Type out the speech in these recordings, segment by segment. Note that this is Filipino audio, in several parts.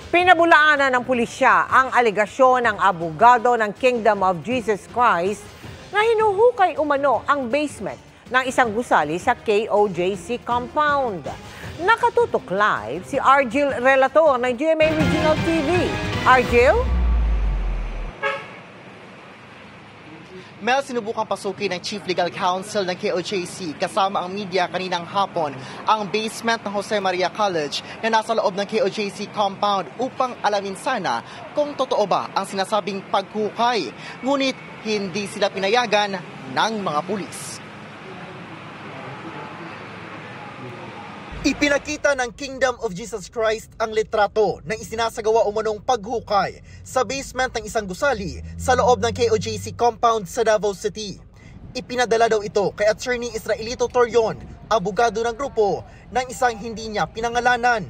Pinabulaanan ng pulisya ang alegasyon ng abogado ng Kingdom of Jesus Christ na hinuhukay umano ang basement ng isang gusali sa KOJC compound. Nakatutok live si Argil Relator ng GMA Regional TV. Argil? Mel, sinubukang pasukin ng Chief Legal Counsel ng KOJC kasama ang media kaninang hapon ang basement ng Jose Maria College na nasa loob ng KOJC compound upang alamin sana kung totoo ba ang sinasabing paghukay. Ngunit hindi sila pinayagan ng mga pulis. Ipinakita ng Kingdom of Jesus Christ ang litrato ng isinasagawa umanong paghukay sa basement ng isang gusali sa loob ng KOJC compound sa Davao City. Ipinadala daw ito kay Attorney Israelito Torion, abogado ng grupo, ng isang hindi niya pinangalanan.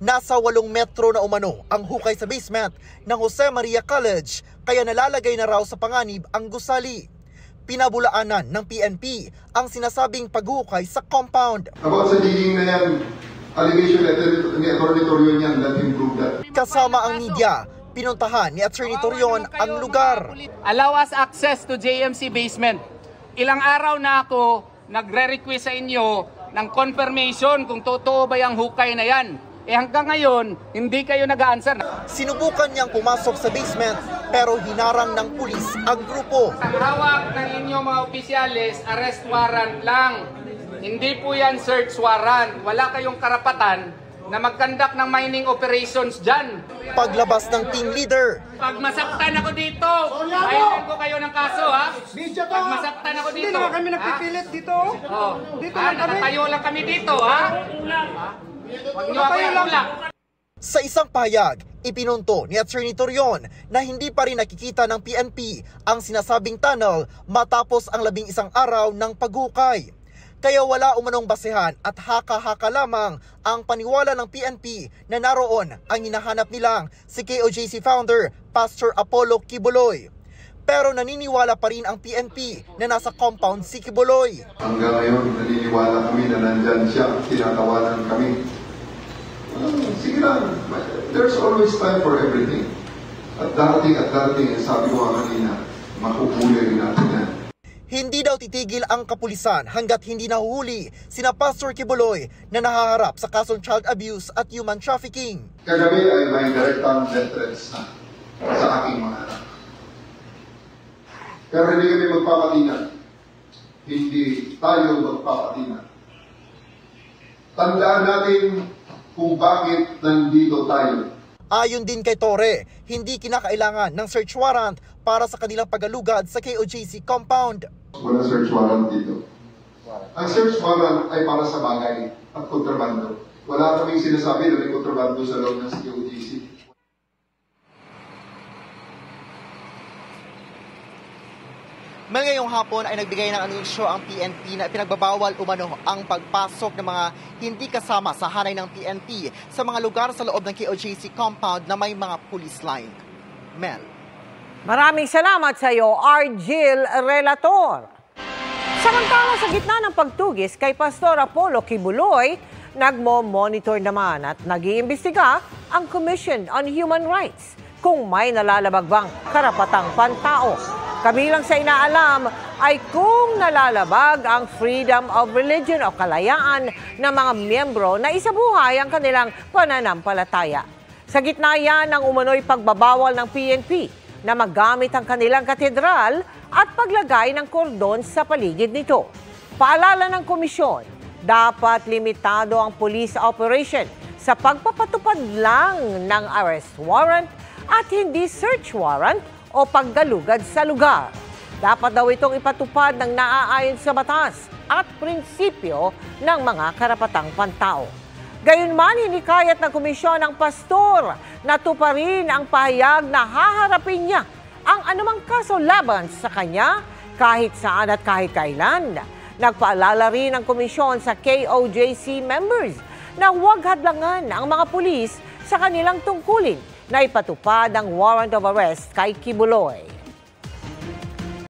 Nasa 8 metro na umano ang hukay sa basement ng Jose Maria College, kaya nalalagay na raw sa panganib ang gusali. Pinabulaanan ng PNP ang sinasabing paghukay sa compound. About sa digging na yan, allegation letter ni Atty. Torion yan, let him prove that. Kasama ang media, pinuntahan ni Atty. Torion ang lugar. Allow us access to JMC basement. Ilang araw na ako nagre-request sa inyo ng confirmation kung totoo ba yung hukay na yan. Hanggang ngayon, hindi kayo nag-a-answer. Sinubukan niyang pumasok sa basement pero hinarang ng pulis ang grupo. Ang hawak ng inyong mga opisyalis, arrest warrant lang. Hindi po yan search warrant. Wala kayong karapatan na mag-conduct ng mining operations dyan. Paglabas ng team leader. Pag masaktan ako dito, ayaw ko kayo ng kaso, ha? Pag masaktan ako dito. Hindi naman kami nagpipilit dito. Dito lang kami. Nakatayo lang kami dito, ha? Huwag niyo ako itulak. Sa isang pahayag, ipinunto ni Atty. Torion na hindi pa rin nakikita ng PNP ang sinasabing tunnel matapos ang 11 araw ng paghukay. Kaya wala umanong basehan at haka-haka lamang ang paniwala ng PNP na naroon ang hinahanap nilang si KOJC founder, Pastor Apollo Kibuloy. Pero naniniwala pa rin ang PNP na nasa compound si Kibuloy. Hanggang ngayon, naniniwala kami na nandyan siya, tinatawanan kami. Sige lang, there's always time for everything. At darating, sabi ko nga kanina, makuhuli rin natin yan. Hindi daw titigil ang kapulisan hanggat hindi nahuhuli sina Pastor Kibuloy na nahaharap sa kasong child abuse at human trafficking. Kagabi ay may direktang death threats na sa aking mga anak. Pero hindi kami magpapatingan. Hindi tayo magpapatingan. Tandaan natin kung bakit nandito tayo. Ayon din kay Torre, hindi kinakailangan ng search warrant para sa kanilang pag-alugad sa KOJC compound. Wala search warrant dito. Ang search warrant ay para sa bagay at kontrabando. Wala kaming sinasabi na may kontrabando sa loob ng KOJC. Ngayong hapon ay nagbigay ng anunsyo ang PNP na pinagbabawal umano ang pagpasok ng mga hindi kasama sa hanay ng PNP sa mga lugar sa loob ng KOJC compound na may mga police line. Mel. Maraming salamat sa iyo, Argil Relator. Samantala sa gitna ng pagtugis kay Pastor Apollo Kibuloy, nagmo-monitor naman at nag-iimbestiga ang Commission on Human Rights kung may nalalabag bang karapatang pantao. Kabilang sa inaalam ay kung nalalabag ang freedom of religion o kalayaan ng mga miyembro na isabuhay ang kanilang pananampalataya. Sa gitna yan ng umano'y pagbabawal ng PNP na magamit ang kanilang katedral at paglagay ng kordon sa paligid nito. Paalala ng komisyon, dapat limitado ang police operation sa pagpapatupad lang ng arrest warrant at hindi search warrant o paggalugad sa lugar. Dapat daw itong ipatupad ng naaayon sa batas at prinsipyo ng mga karapatang pantao. Gayunman, hinikayat ng komisyon ng pastor na tuparin ang pahayag na haharapin niya ang anumang kaso laban sa kanya kahit saan at kahit kailan. Nagpaalala rin ang komisyon sa KOJC members na huwag hadlangan ang mga pulis sa kanilang tungkulin na ipatupad ang warrant of arrest kay Kibuloy.